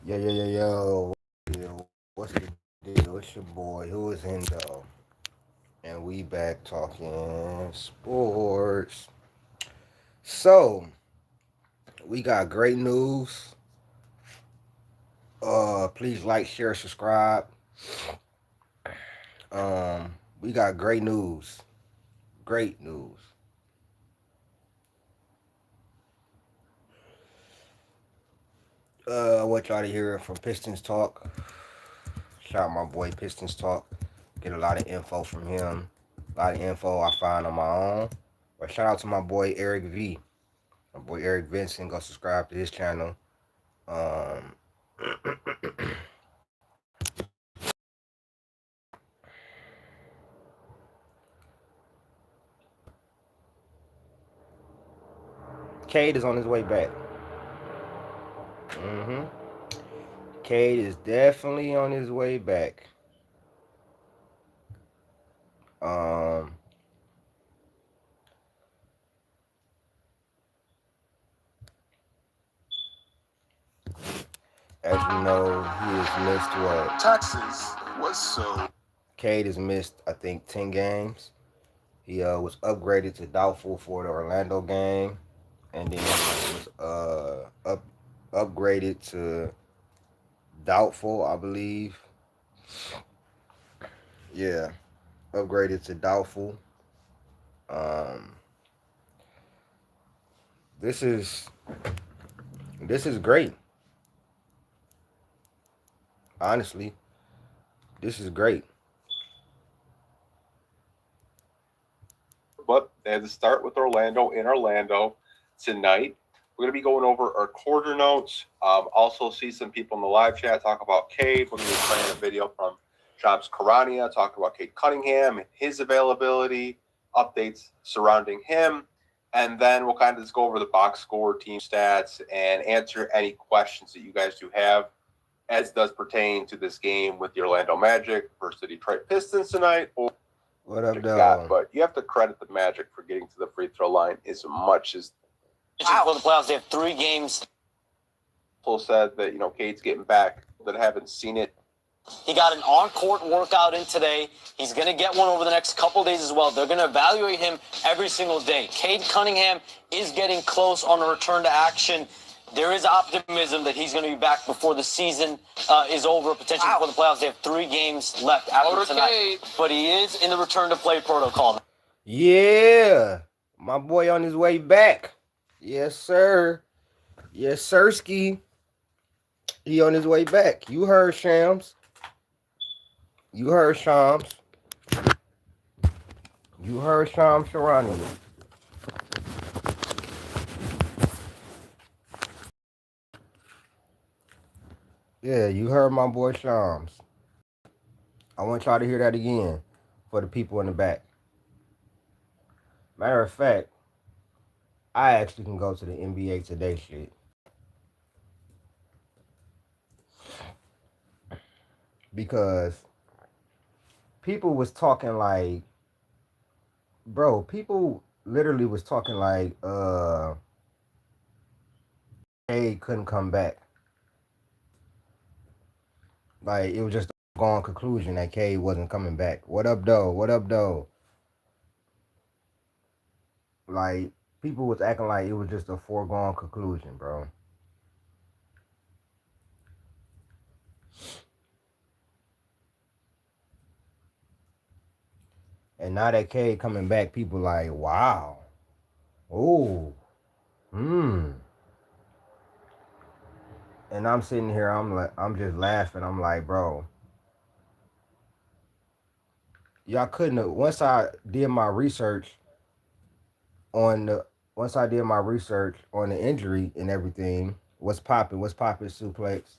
Yo. What's the deal? It's your boy who is in though. And we back talking sports. So, we got great news. Please like, share, subscribe. We got great news. Great news. I want y'all to hear it from Pistons Talk. Shout out my boy Pistons Talk. Get a lot of info from him. A lot of info I find on my own. But shout out to my boy Eric V. My boy Eric Vincent. Go subscribe to his channel. Um, Cade is on his way back. hmm Cade is definitely on his way back. Um, as you know, he has missed what? Texas was so. Cade has missed, I think, 10 games. He was upgraded to doubtful for the Orlando game, and then he was upgraded to doubtful, I believe. Yeah, upgraded to doubtful. Um, this is this is great. Honestly, this is great. But they had to start with Orlando in Orlando tonight. We're going to be going over our quarter notes. Also, see some people in the live chat talk about Cade. We're going to be playing a video from Shams Karania talking about Cade Cunningham and his availability, updates surrounding him. And then we'll kind of just go over the box score, team stats, and answer any questions that you guys do have as does pertain to this game with the Orlando Magic versus the Detroit Pistons tonight. What up, Got, though? but you have to credit the Magic for getting to the free throw line as much as. For the playoffs, they have 3 games. People said that Cade's getting back that haven't seen it. He got an on-court workout in today. He's going to get one over the next couple days as well. They're going to evaluate him every single day. Cade Cunningham is getting close on a return to action. There is optimism that he's going to be back before the season is over, potentially before the playoffs. They have 3 games left after tonight. But he is in the return to play protocol. Yeah, my boy on his way back. Yes, sir. Yes, sirski. He on his way back. You heard Shams. You heard Shams. You heard Shams Sharani. Yeah, you heard my boy Shams. I want y'all to hear that again for the people in the back. Matter of fact, I actually can go to the NBA Today shit. Because people was talking like, bro, people literally was talking like Cade couldn't come back. Like, it was just a gone conclusion that Cade wasn't coming back. What up, though? What up, though? Like, people was acting like it was just a foregone conclusion, bro. And now that Cade coming back, people like, wow. Oh. And I'm sitting here, I'm just laughing. I'm like, bro, y'all couldn't have, once I did my research on the injury and everything, what's popping suplex.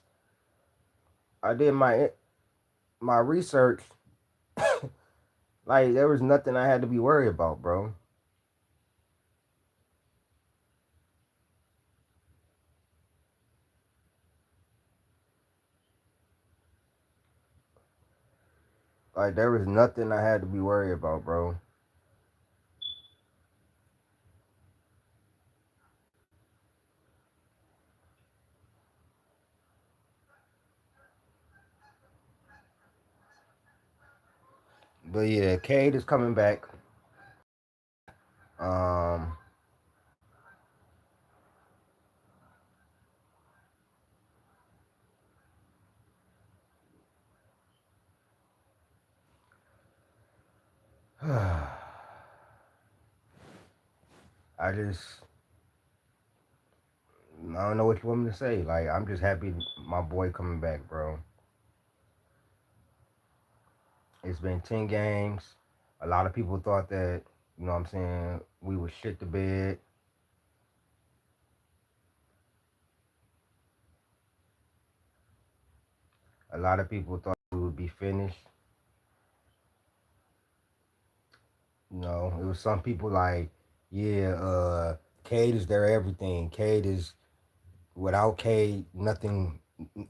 I did my research. Like, there was nothing I had to be worried about, bro. Like, there was nothing I had to be worried about, bro. But yeah, Cade is coming back. Um, I just I don't know what you want me to say. Like, I'm just happy my boy coming back, bro. It's been 10 games. A lot of people thought that, you know what I'm saying, we would shit the bed. A lot of people thought we would be finished. You know, it was some people like, yeah, Cade is their everything. Cade is, without Cade, nothing,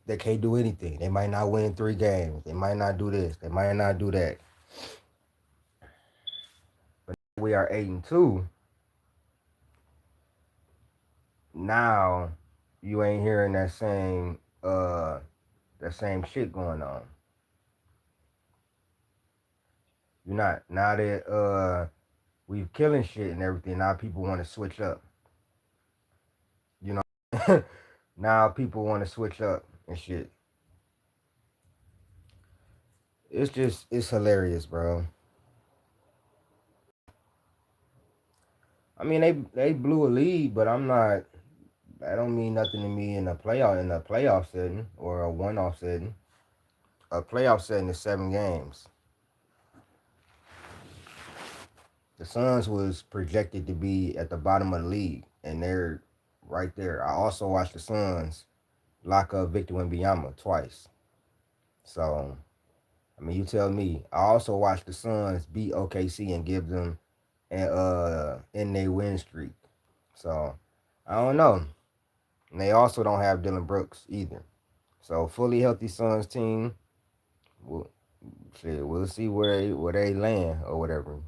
they can't do anything. They might not win 3 games. They might not do this. They might not do that. But we are 8-2. Now, you ain't hearing that same shit going on. You're not. Now that we've killing shit and everything, now people want to switch up. You know, now people want to switch up and shit. It's hilarious, bro. I mean, they blew a lead, but I'm not. That don't mean nothing to me in a playoff setting or a one-off setting. A playoff setting is 7 games. The Suns was projected to be at the bottom of the league, and they're right there. I also watched the Suns lock up Victor Wembanyama twice. So, I mean, you tell me. I also watched the Suns beat OKC and give them in their win streak. So, I don't know. And they also don't have Dylan Brooks either. So, fully healthy Suns team. We'll, we'll see where they land or whatever.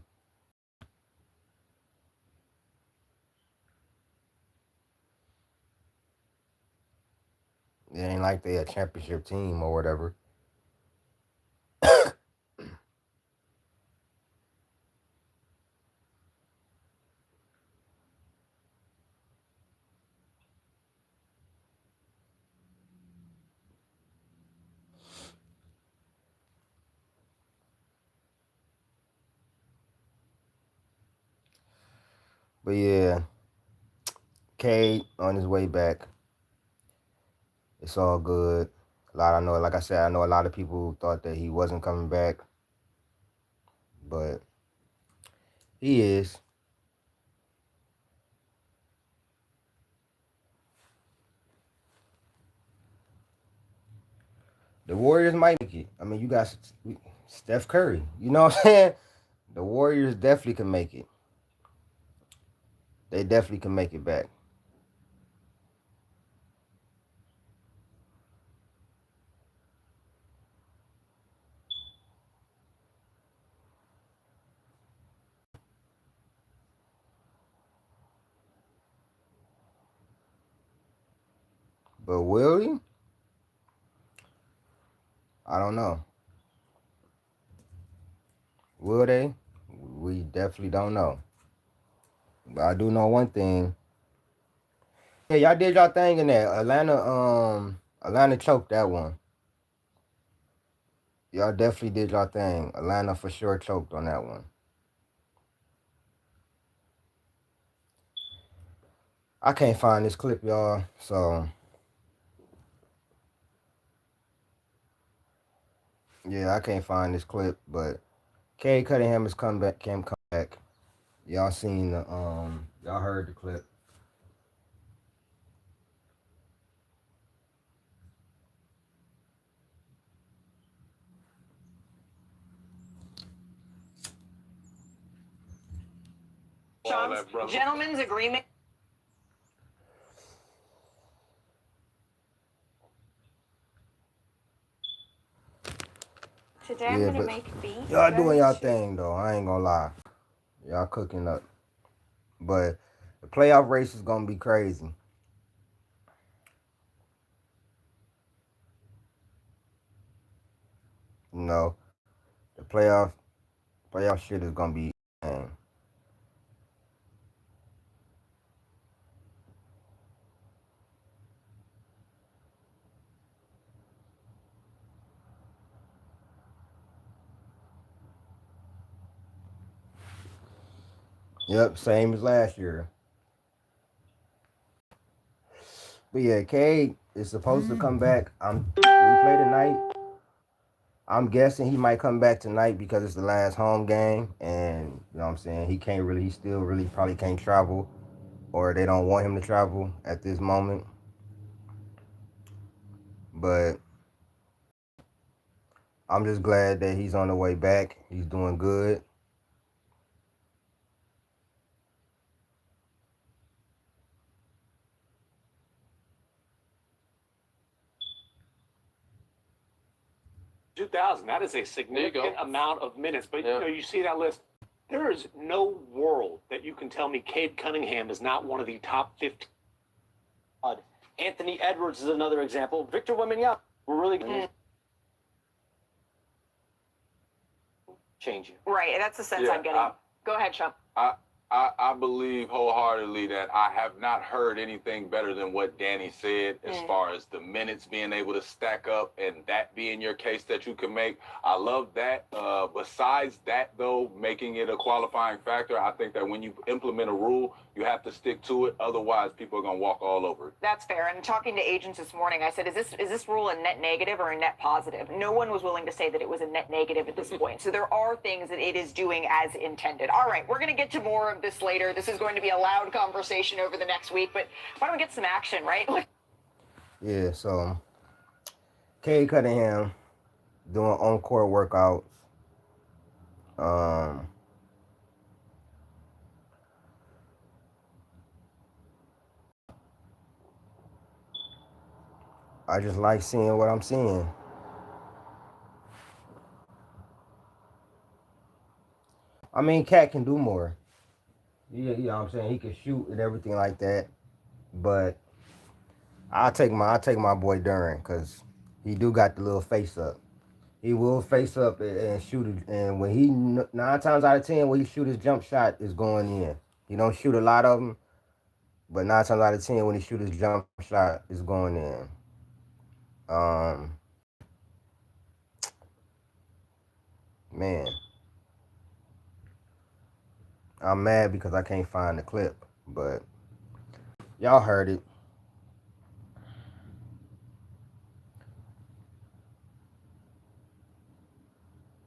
It ain't like they a championship team or whatever. But yeah, Cade on his way back. It's all good. Like I said, I know a lot of people thought that he wasn't coming back, but he is. The Warriors might make it. I mean, you got Steph Curry. You know what I'm saying? The Warriors definitely can make it. They definitely can make it back. But will he? I don't know. Will they? We definitely don't know. But I do know one thing. Yeah, y'all did y'all thing in there. Atlanta choked that one. Y'all definitely did y'all thing. Atlanta for sure choked on that one. I can't find this clip, y'all. So yeah, I can't find this clip. But Cade Cunningham has come back. Y'all seen the y'all heard the clip. Gentlemen's agreement. Today I'm gonna make beef. Y'all doing y'all thing though. I ain't gonna lie. Y'all cooking up. But the playoff race is gonna be crazy. You know, the playoff playoff shit is gonna be. Yep, same as last year. But yeah, Cade is supposed to come back. We play tonight. I'm guessing he might come back tonight because it's the last home game, and you know what I'm saying. He still really probably can't travel, or they don't want him to travel at this moment. But I'm just glad that he's on the way back. He's doing good. That is a significant amount of minutes. But you see that list. There is no world that you can tell me Cade Cunningham is not one of the top 50. Anthony Edwards is another example. Victor Wembanyama, we're really going to change you. Right, that's the sense I'm getting. Go ahead, Chump. I believe wholeheartedly that I have not heard anything better than what Danny said as far as the minutes being able to stack up and that being your case that you can make. I love that. Besides that, though, making it a qualifying factor, I think that when you implement a rule, you have to stick to it. Otherwise, people are going to walk all over it. That's fair. And talking to agents this morning, I said, is this rule a net negative or a net positive? No one was willing to say that it was a net negative at this point. So there are things that it is doing as intended. All right, we're going to get to more of this later. This is going to be a loud conversation over the next week, but why don't we get some action, right? Yeah, so Cade Cunningham doing on-court workouts. I just like seeing what I'm seeing. I mean, Cat can do more. Yeah, you know what I'm saying? He can shoot and everything like that. But I'll take my boy Duran because he do got the little face up. He will face up and shoot it. And when he 9 times out of 10 when he shoot his jump shot is going in. He don't shoot a lot of them, but 9 times out of 10 when he shoot his jump shot is going in. Man, I'm mad because I can't find the clip, but y'all heard it.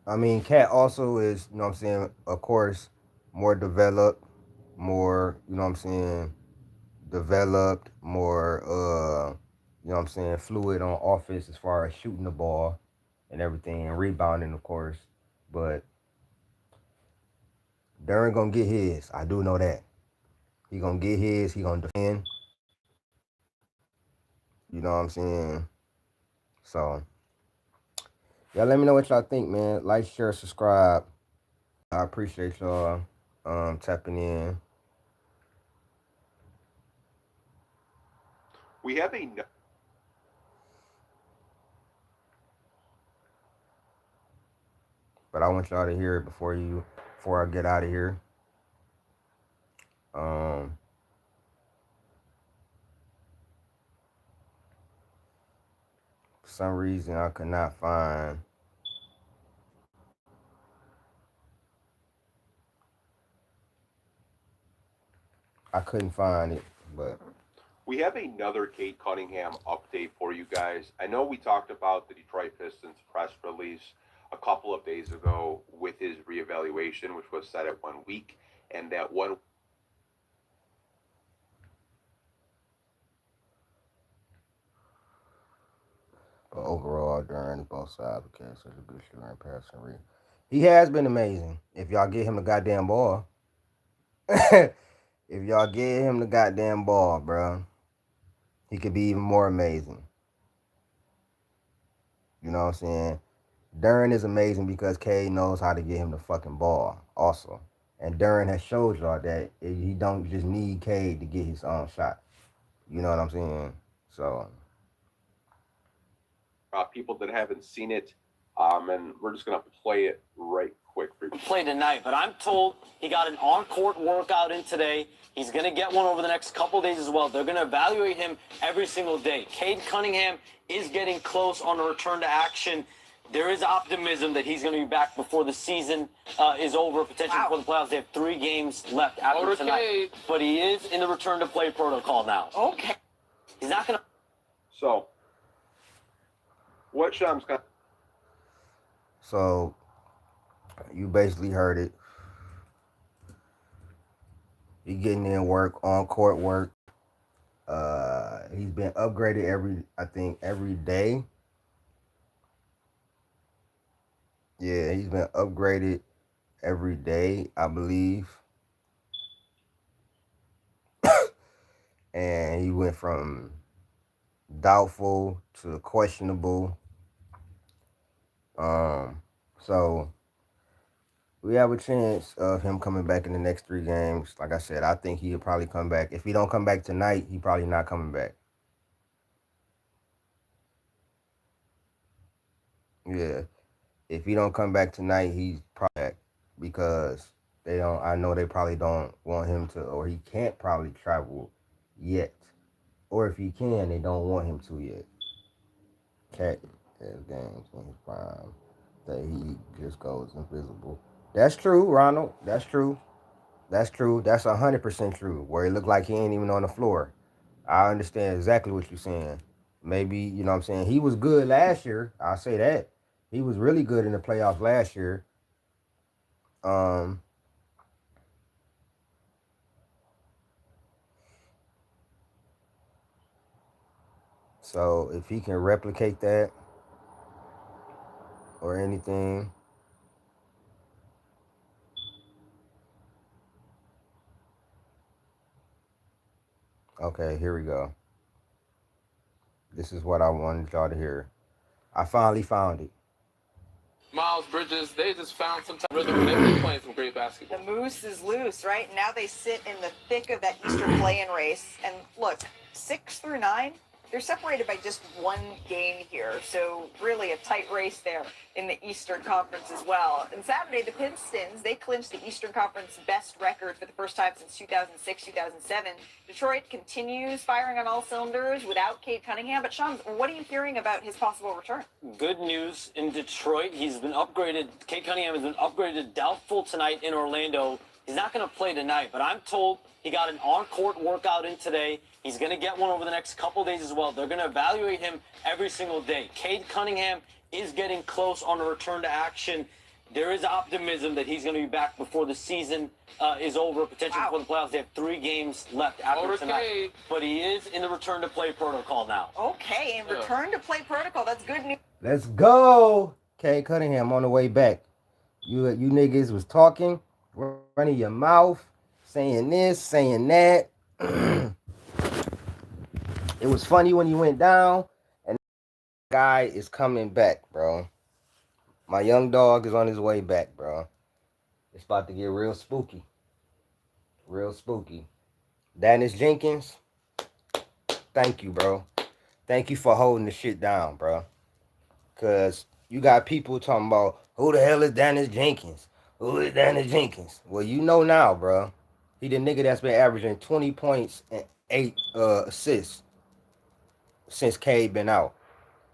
I mean, Cat also is, you know what I'm saying, of course, more developed, more, you know what I'm saying, developed, more, you know what I'm saying, fluid on offense as far as shooting the ball and everything, and rebounding, of course. But Duran gonna get his. I do know that. He gonna get his. He gonna defend. You know what I'm saying? So, y'all let me know what y'all think, man. Like, share, subscribe. I appreciate y'all tapping in. We have But I want y'all to hear it before I get out of here. For some reason I could not find. I couldn't find it, but We have another Cade Cunningham update for you guys. I know we talked about the Detroit Pistons press release a couple of days ago with his reevaluation, which was set at 1 week, and that one. But overall, during both sides, okay, such a good shooter and passing rate. He has been amazing. If y'all get him the goddamn ball. If y'all get him the goddamn ball, bro, he could be even more amazing. You know what I'm saying? Duran is amazing because Cade knows how to get him the fucking ball also. And Duran has showed y'all that he don't just need Cade to get his own shot. You know what I'm saying? So People that haven't seen it, And we're just gonna play it right quick for you. Play tonight, but I'm told he got an on-court workout in today. He's going to get one over the next couple days as well. They're going to evaluate him every single day. Cade Cunningham is getting close on a return to action. There is optimism that he's going to be back before the season is over, potentially before the playoffs. They have 3 games left after tonight. But he is in the return to play protocol now. Okay. He's not going to. So, what Shams got? So, you basically heard it. He getting in work, on court work. He's been upgraded every day. Yeah, he's been upgraded every day, I believe. And he went from doubtful to questionable. So we have a chance of him coming back in the next 3 games. Like I said, I think he'll probably come back. If he don't come back tonight, he probably not coming back. Yeah. If he don't come back tonight, he's probably back because I know they probably don't want him to, or he can't probably travel yet. Or if he can, they don't want him to yet. Cat has games in his prime that he just goes invisible. That's true, Ronald. That's true. That's 100% true. Where he looked like he ain't even on the floor. I understand exactly what you're saying. Maybe, you know what I'm saying? He was good last year. I'll say that. He was really good in the playoffs last year. So if he can replicate that or anything, okay, here we go. This is what I wanted y'all to hear. I finally found it. Miles Bridges, they just found some type of rhythm. They've been playing some great basketball. The moose is loose, right? Now they sit in the thick of that Eastern play-in race. And look, 6 through 9, they're separated by just 1 game here. So really a tight race there in the Eastern Conference as well. And Saturday, the Pistons, they clinched the Eastern Conference best record for the first time since 2006, 2007. Detroit continues firing on all cylinders without Cade Cunningham. But Shams, what are you hearing about his possible return? Good news in Detroit. He's been upgraded. Cade Cunningham has been upgraded to doubtful tonight in Orlando. He's not going to play tonight, but I'm told he got an on-court workout in today. He's going to get one over the next couple days as well. They're going to evaluate him every single day. Cade Cunningham is getting close on a return to action. There is optimism that he's going to be back before the season is over, potentially before the playoffs. They have 3 games left after tonight. But he is in the return to play protocol now. Okay, in return to play protocol. That's good news. Let's go. Cade Cunningham on the way back. You niggas was talking, running your mouth, saying this, saying that. It was funny when he went down, and the guy is coming back, bro. My young dog is on his way back, bro. It's about to get real spooky. Real spooky. Dennis Jenkins, thank you, bro. Thank you for holding the shit down, bro. Because you got people talking about, who the hell is Dennis Jenkins? Who is Dennis Jenkins? Well, you know now, bro. He the nigga that's been averaging 20 points and 8 assists since Cade been out.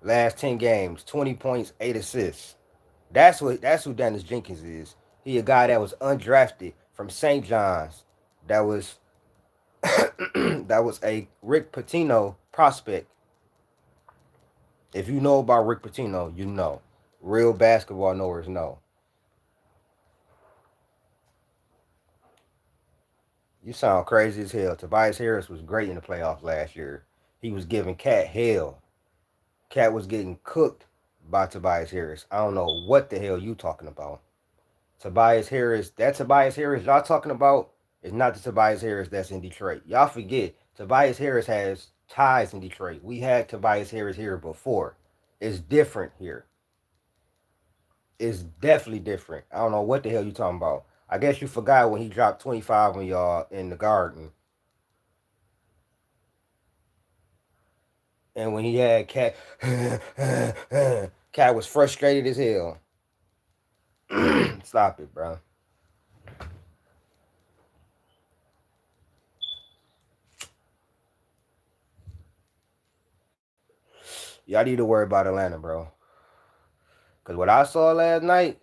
Last 10 games, 20 points, 8 assists. That's who Dennis Jenkins is. He a guy that was undrafted from St. John's. That was that was a Rick Pitino prospect. If you know about Rick Pitino, you know. Real basketball knowers know. You sound crazy as hell. Tobias Harris was great in the playoffs last year. He was giving Cat hell. Cat was getting cooked by Tobias Harris. I don't know what the hell you talking about. Tobias Harris, that Tobias Harris y'all talking about is not the Tobias Harris that's in Detroit. Y'all forget, Tobias Harris has ties in Detroit. We had Tobias Harris here before. It's different here. It's definitely different. I don't know what the hell you talking about. I guess you forgot when he dropped 25 on y'all in the Garden. And when he had Cat Cat was frustrated as hell. Stop it, bro. Y'all need to worry about Atlanta, bro. Because what I saw last night,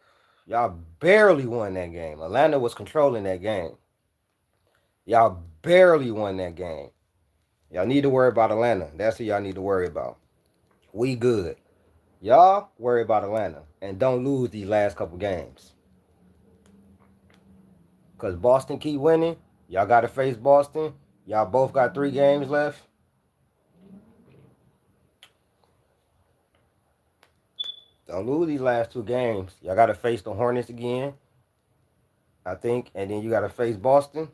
y'all barely won that game. Atlanta was controlling that game. Y'all barely won that game. Y'all need to worry about Atlanta. That's what y'all need to worry about. We good. Y'all worry about Atlanta. And don't lose these last couple games. Because Boston keep winning. Y'all got to face Boston. Y'all both got 3 games left. Don't lose these last 2 games. Y'all got to face the Hornets again, I think. And then you got to face Boston.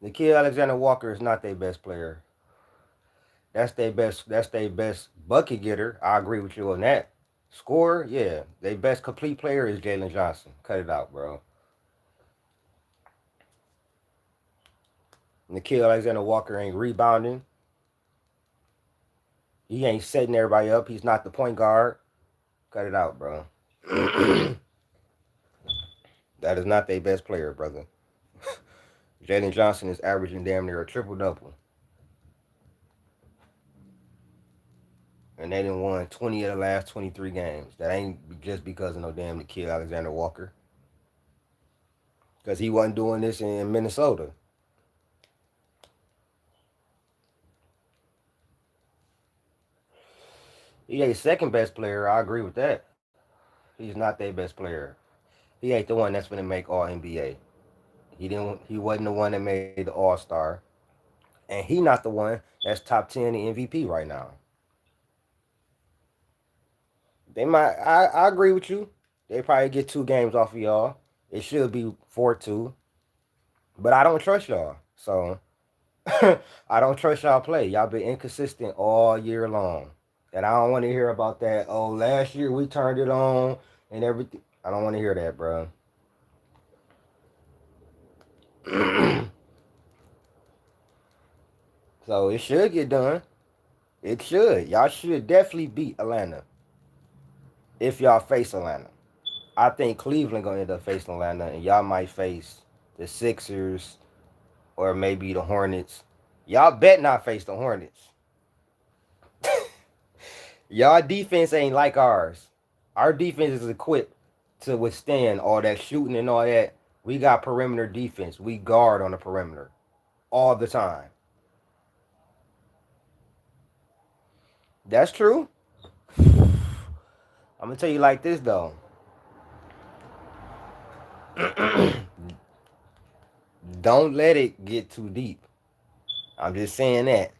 Nickeil Alexander-Walker is not their best player. That's their best bucket getter. I agree with you on that. Scorer, yeah. Their best complete player is Jalen Johnson. Cut it out, bro. Nickeil Alexander-Walker ain't rebounding. He ain't setting everybody up. He's not the point guard. Cut it out, bro. That is not their best player, brother. Jalen Johnson is averaging damn near a triple-double. And they done won 20 of the last 23 games. That ain't just because of no damn Nickeil Alexander-Walker. Because he wasn't doing this in Minnesota. He ain't second best player. I agree with that. He's not their best player. He ain't the one that's going to make All NBA. He wasn't the one that made the All-Star. And he not the one that's top 10 in MVP right now. They might. I agree with you. They probably get 2 games off of y'all. It should be 4-2. But I don't trust y'all. So I don't trust y'all play. Y'all been inconsistent all year long. And I don't want to hear about that. Oh, last year we turned it on and everything. I don't want to hear that, bro. So it should get done. It should. Y'all should definitely beat Atlanta. If y'all face Atlanta. I think Cleveland gonna end up facing Atlanta, and y'all might face the Sixers or maybe the Hornets. Y'all bet not face the Hornets. Y'all defense ain't like ours. Our defense is equipped to withstand all that shooting and all that. We got perimeter defense. We guard on the perimeter all the time. That's true. I'm gonna tell you like this though. Don't let it get too deep. I'm just saying that.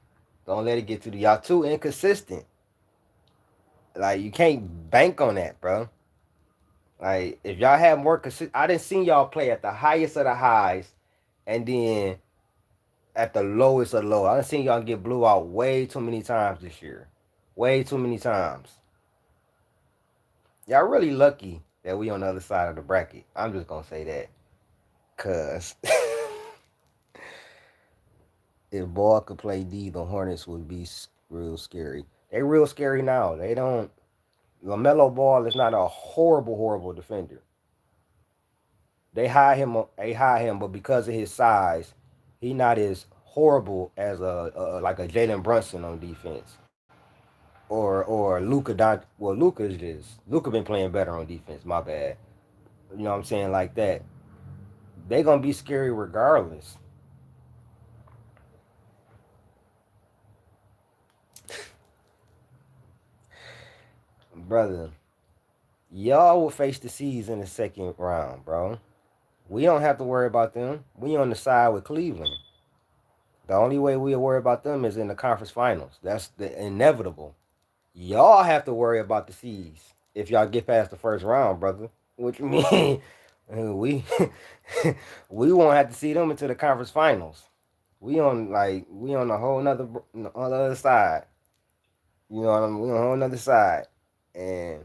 Don't let it get too deep. Y'all too inconsistent. Like, you can't bank on that, bro. Like, if y'all have more I didn't see y'all play at the highest of the highs and then at the lowest of the low. I done seen y'all get blew out way too many times this year. Way too many times. Y'all really lucky that we on the other side of the bracket. I'm just gonna say that. Cause if Ball could play D, the Hornets would be real scary. They real scary now. They don't. LaMelo Ball is not a horrible defender. They hire him, but because of his size, he not as horrible as like a Jalen Brunson on defense, or Luka. Well, Luka been playing better on defense. My bad. You know what I'm saying, like that. They gonna be scary regardless. Brother, y'all will face the Seas in the second round, bro. We don't have to worry about them. We on the side with Cleveland. The only way we'll worry about them is in the conference finals. That's the inevitable. Y'all have to worry about the Seas if y'all get past the first round, brother. What you mean? we we won't have to see them until the conference finals. We on a whole nother on the other side. You know what I mean? We on a whole nother side. And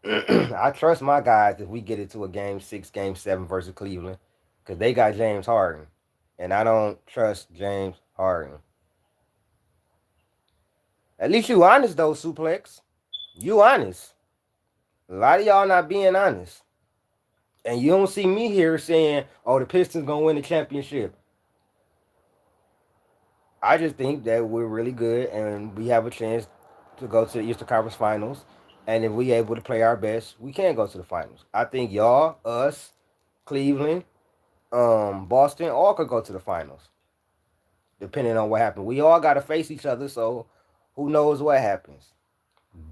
I trust my guys if we get into a game 6, game 7 versus Cleveland, because they got James Harden, and I don't trust James Harden. At least you honest though, Suplex. You honest. A lot of y'all not being honest. And you don't see me here saying, oh, the Pistons gonna win the championship. I just think that we're really good and we have a chance to go to the Eastern Conference Finals. And if we able to play our best, we can go to the finals. I think y'all, us, Cleveland, Boston, all could go to the finals. Depending on what happens. We all gotta face each other, so who knows what happens.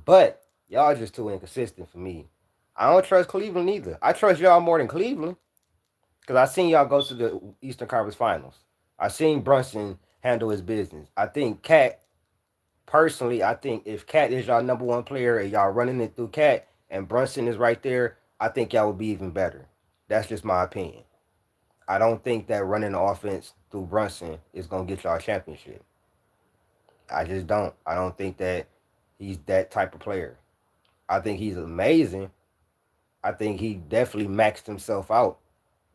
But y'all just too inconsistent for me. I don't trust Cleveland either. I trust y'all more than Cleveland. Because I seen y'all go to the Eastern Conference Finals. I seen Brunson handle his business. I think Cat, personally, I think if Cat is y'all number one player and y'all running it through Cat and Brunson is right there, I think y'all would be even better. That's just my opinion. I don't think that running the offense through Brunson is going to get y'all a championship. I just don't. I don't think that he's that type of player. I think he's amazing. I think he definitely maxed himself out.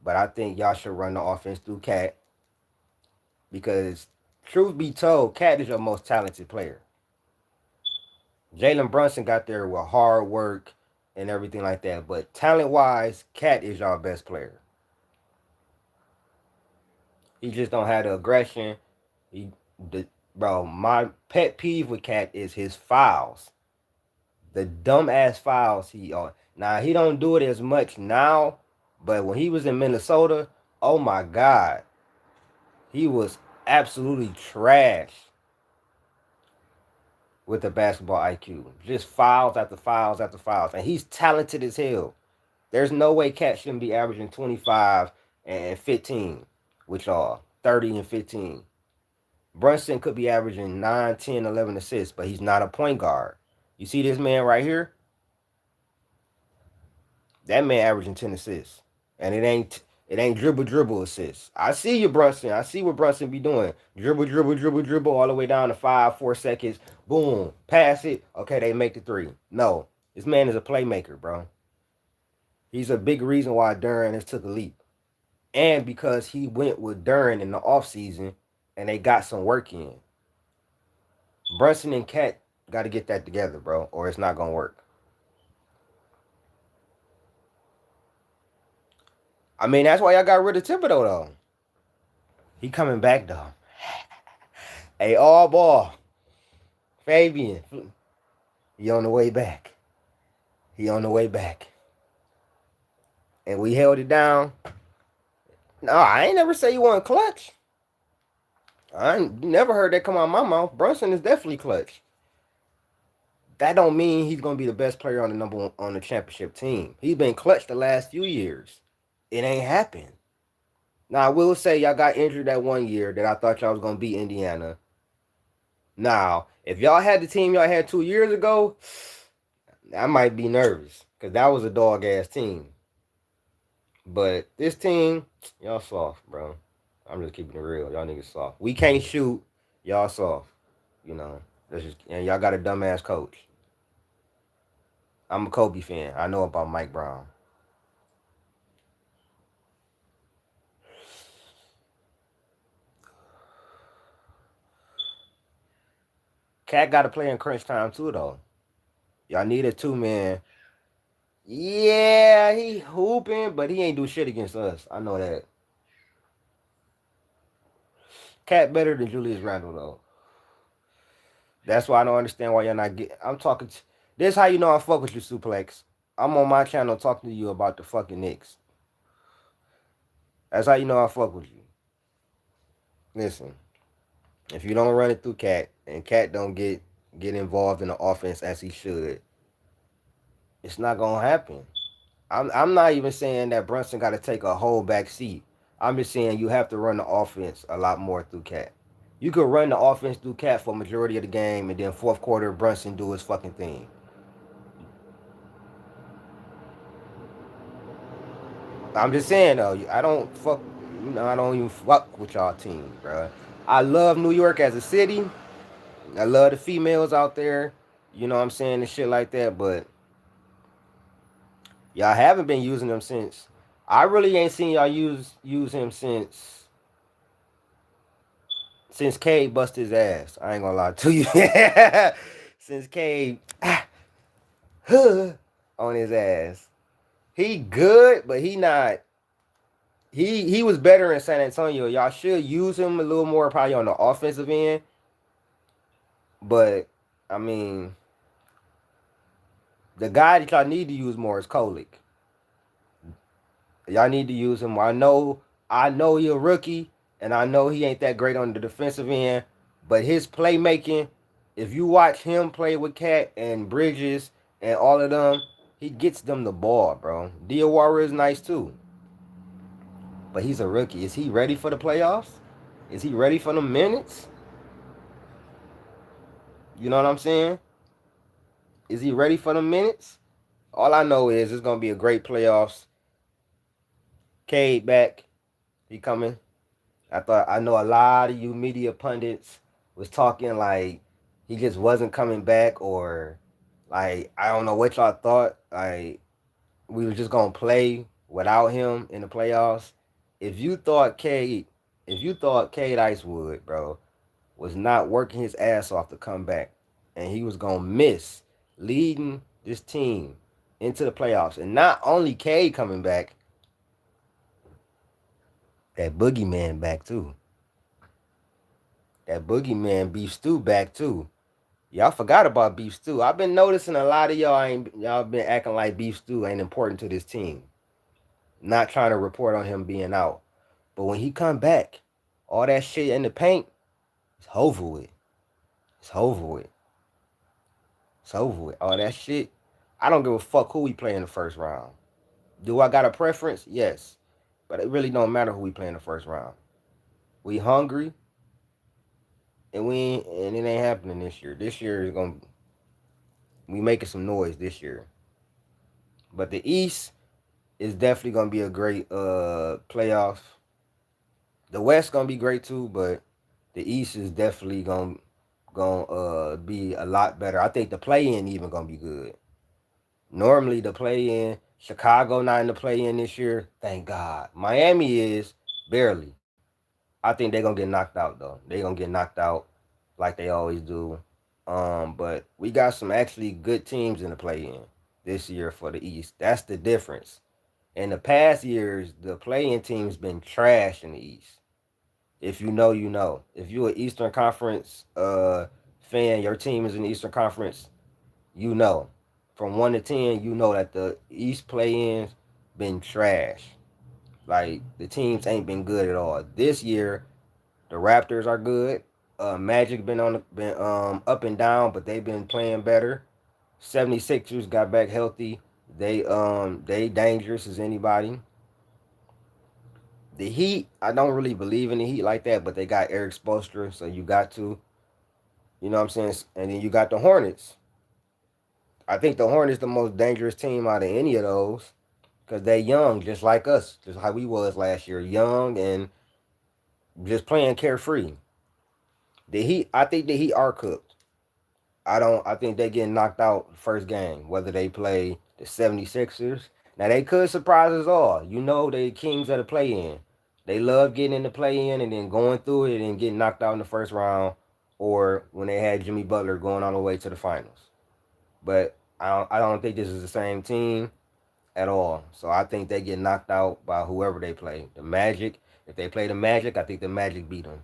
But I think y'all should run the offense through Cat. Because, truth be told, Cat is your most talented player. Jalen Brunson got there with hard work and everything like that. But talent-wise, Cat is y'all best player. He just don't have the aggression. Bro, my pet peeve with Cat is his fouls. The dumbass fouls he on. Now, he don't do it as much now, but when he was in Minnesota, oh my God. He was absolutely trash with the basketball IQ. Just fouls after fouls after fouls. And he's talented as hell. There's no way Cat shouldn't be averaging 25 and 15 with y'all. 30 and 15. Brunson could be averaging 9, 10, 11 assists, but he's not a point guard. You see this man right here? That man averaging 10 assists. And it ain't dribble assists. I see you, Brunson. I see what Brunson be doing. Dribble all the way down to 5, 4 seconds. Boom. Pass it. Okay, they make the three. No. This man is a playmaker, bro. He's a big reason why Duran has took a leap. And because he went with Duran in the offseason and they got some work in. Brunson and Cat got to get that together, bro, or it's not going to work. I mean, that's why y'all got rid of Thibodeau, though. He coming back, though. Hey, all ball. Fabian. He on the way back. He on the way back. And we held it down. No, I ain't never say you want clutch. I ain't never heard that come out of my mouth. Brunson is definitely clutch. That don't mean he's gonna be the best player on the championship team. He's been clutch the last few years. It ain't happened. Now I will say y'all got injured that one year that I thought y'all was gonna beat Indiana. Now, if y'all had the team y'all had 2 years ago, I might be nervous because that was a dog ass team. But this team, y'all soft, bro. I'm just keeping it real. Y'all niggas soft. We can't shoot. Y'all soft. You know. And y'all got a dumbass coach. I'm a Kobe fan. I know about Mike Brown. Cat got to play in crunch time too, though. Y'all need a 2-man. Yeah, he hooping, but he ain't do shit against us. I know that. Cat better than Julius Randle, though. That's why I don't understand why y'all not get. I'm talking. This is how you know I fuck with you, Suplex. I'm on my channel talking to you about the fucking Knicks. That's how you know I fuck with you. Listen, if you don't run it through Cat and Cat don't get involved in the offense as he should, it's not gonna happen. I'm not even saying that Brunson got to take a whole back seat. I'm just saying you have to run the offense a lot more through Cat. You could run the offense through Cat for a majority of the game, and then fourth quarter, Brunson do his fucking thing. I'm just saying though, I don't even fuck with y'all team, bro. I love New York as a city. I love the females out there. You know what I'm saying, and shit like that, but y'all haven't been using them since. I really ain't seen y'all use him since since Cade busted his ass. I ain't gonna lie to you. Since Cade on his ass. He good, but he not. He was better in San Antonio. Y'all should use him a little more, probably on the offensive end. But I mean, the guy that y'all need to use more is Kolik. Y'all need to use him. I know he a rookie, and I know he ain't that great on the defensive end. But his playmaking, if you watch him play with Cat and Bridges and all of them, he gets them the ball, bro. Diawara is nice too. But he's a rookie. Is he ready for the playoffs? Is he ready for the minutes? You know what I'm saying? Is he ready for the minutes? All I know is it's gonna be a great playoffs. Cade back. He coming. I know a lot of you media pundits was talking like he just wasn't coming back, or like I don't know what y'all thought. Like we were just gonna play without him in the playoffs. If you thought Cade Icewood, bro, was not working his ass off to come back, and he was gonna miss leading this team into the playoffs, and not only Cade coming back, that boogeyman back too. That boogeyman Beef Stew back too. Y'all forgot about Beef Stew. I've been noticing a lot of y'all been acting like Beef Stew ain't important to this team. Not trying to report on him being out. But when he come back, all that shit in the paint, it's over with. It's over with. It's over with. All that shit. I don't give a fuck who we play in the first round. Do I got a preference? Yes. But it really don't matter who we play in the first round. We hungry. And it ain't happening this year. This year is we making some noise this year. But the East is definitely gonna be a great playoff. The West gonna be great too, but the East is definitely gonna be a lot better. I think the play-in even gonna be good. Normally the play-in, Chicago not in the play-in this year. Thank God. Miami is barely. I think they're gonna get knocked out though. They're gonna get knocked out like they always do. But we got some actually good teams in the play-in this year for the East. That's the difference. In the past years, the play-in team's been trash in the East. If you know, you know. If you're an Eastern Conference fan, your team is in the Eastern Conference, you know. From 1 to 10, you know that the East play-ins been trash. Like, the teams ain't been good at all. This year, the Raptors are good. Magic been up and down, but they've been playing better. 76ers got back healthy. They dangerous as anybody. The Heat, I don't really believe in the Heat like that, but they got Eric Spoelstra, so you got to. You know what I'm saying? And then you got the Hornets. I think the Hornets the most dangerous team out of any of those because they young, just like us, just how we was last year, young and just playing carefree. The Heat, I think the Heat are cooked. I think they get knocked out first game, whether they play the 76ers. Now they could surprise us all. You know they kings of the play-in. They love getting in the play-in and then going through it and getting knocked out in the first round, or when they had Jimmy Butler going all the way to the finals. But I don't think this is the same team at all. So I think they get knocked out by whoever they play. The Magic, if they play the Magic, I think the Magic beat them.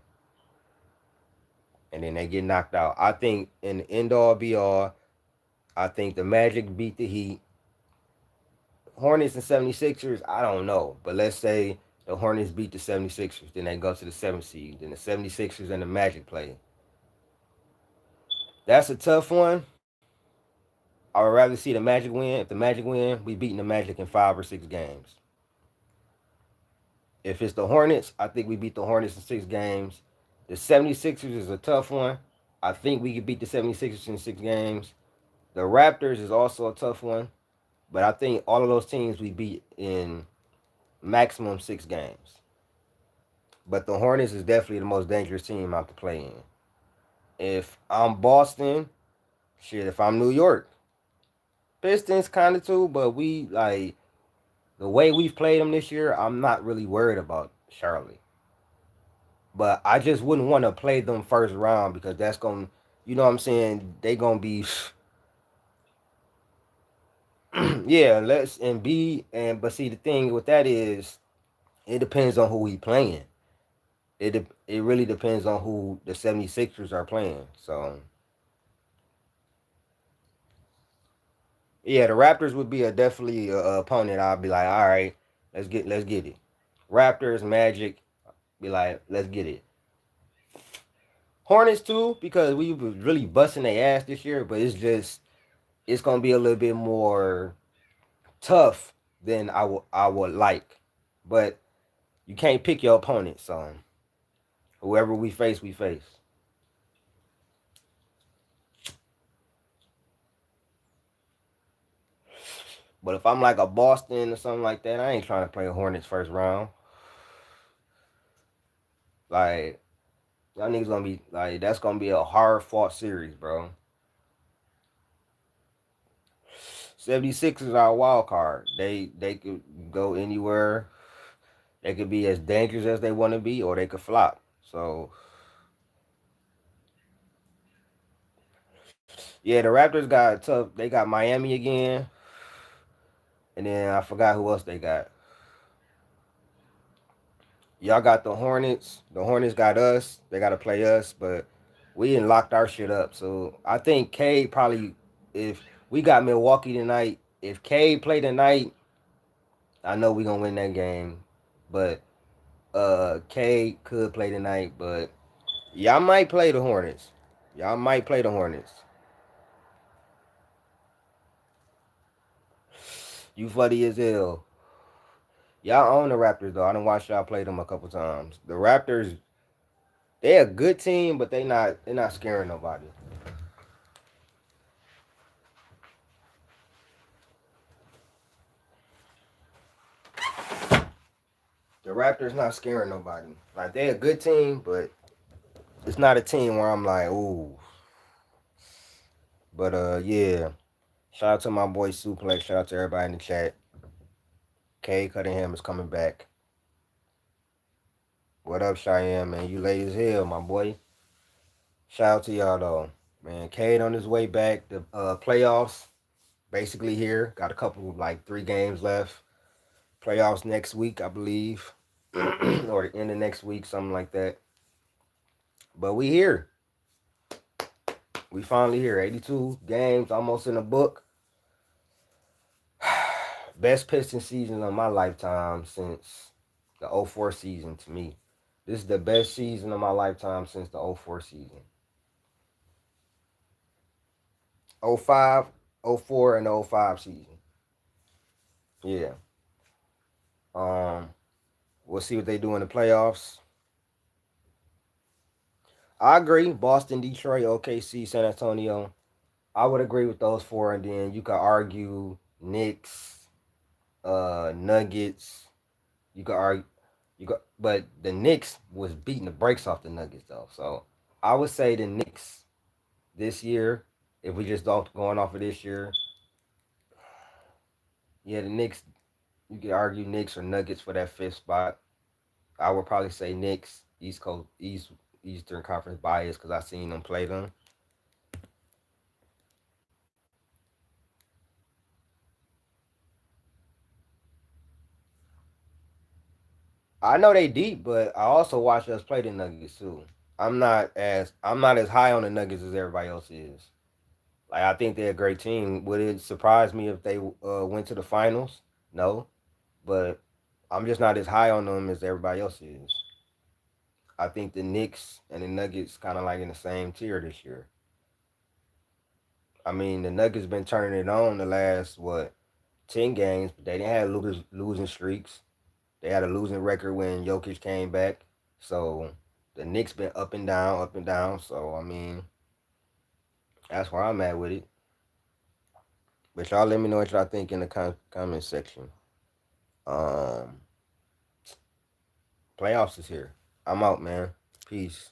And then they get knocked out. I think in the end-all be-all, I think the Magic beat the Heat. Hornets and 76ers, I don't know. But let's say the Hornets beat the 76ers. Then they go to the 7th seed. Then the 76ers and the Magic play. That's a tough one. I would rather see the Magic win. If the Magic win, we beating the Magic in 5 or 6 games. If it's the Hornets, I think we beat the Hornets in 6 games. The 76ers is a tough one. I think we could beat the 76ers in 6 games. The Raptors is also a tough one. But I think all of those teams we beat in maximum 6 games. But the Hornets is definitely the most dangerous team out to play in. If I'm Boston, shit, if I'm New York, Pistons kind of too, but we, like, the way we've played them this year, I'm not really worried about Charlotte. But I just wouldn't want to play them first round because that's going to, you know what I'm saying? They going to be, yeah, let's, and B, but see, the thing with that is, it depends on who he playing. It really depends on who the 76ers are playing. So, yeah, the Raptors would be a definitely a opponent. I'd be like, all right, let's get it. Raptors, Magic, be like, let's get it. Hornets too, because we was really busting their ass this year, but it's gonna be a little bit more tough than I would like. But you can't pick your opponent, so whoever we face, we face. But if I'm like a Boston or something like that, I ain't trying to play Hornets first round. Like, y'all niggas gonna be like, that's gonna be a hard fought series, bro. 76 is our wild card. They could go anywhere. They could be as dangerous as they want to be, or they could flop. So yeah, the Raptors got tough. They got Miami again, and then I forgot who else they got. Y'all got the Hornets. The Hornets got us. They got to play us, but we didn't locked our shit up. So I think Cade probably, if we got Milwaukee tonight, if Cade play tonight, I know we gonna win that game. But Cade could play tonight, but y'all might play the Hornets. Y'all might play the Hornets. You funny as hell. Y'all own the Raptors though. I done watched y'all play them a couple times. The Raptors, they a good team, but they're not scaring nobody. The Raptors not scaring nobody. Like they a good team, but it's not a team where I'm like, ooh. But yeah. Shout out to my boy Suplex. Shout out to everybody in the chat. Cade Cunningham is coming back. What up, Cheyenne, man? You late as hell, my boy. Shout out to y'all though. Man, Cade on his way back. The playoffs basically here. Got a couple like 3 games left. Playoffs next week, I believe. Or the end of next week, something like that. But we here. We finally here. 82 games, almost in the book. Best Piston season of my lifetime since the 04 season to me. This is the best season of my lifetime since the 04 season. 05, 04, and 05 season. Yeah. We'll see what they do in the playoffs. I agree. Boston, Detroit, OKC, San Antonio. I would agree with those 4, and then you could argue Knicks, Nuggets. You could argue, but the Knicks was beating the brakes off the Nuggets though. So I would say the Knicks this year, if we just going off of this year, yeah, the Knicks. You could argue Knicks or Nuggets for that 5th spot. I would probably say Knicks, Eastern Conference bias because I seen them play them. I know they deep, but I also watch us play the Nuggets too. I'm not as high on the Nuggets as everybody else is. Like I think they're a great team. Would it surprise me if they went to the finals? No, but I'm just not as high on them as everybody else is. I think the Knicks and the Nuggets kind of like in the same tier this year. I mean, the Nuggets been turning it on the last 10 games, but they didn't have losing streaks. They had a losing record when Jokic came back. So the Knicks been up and down, up and down. So I mean, that's where I'm at with it. But y'all let me know what y'all think in the comment section. Um, Playoffs is here. I'm out, man. Peace.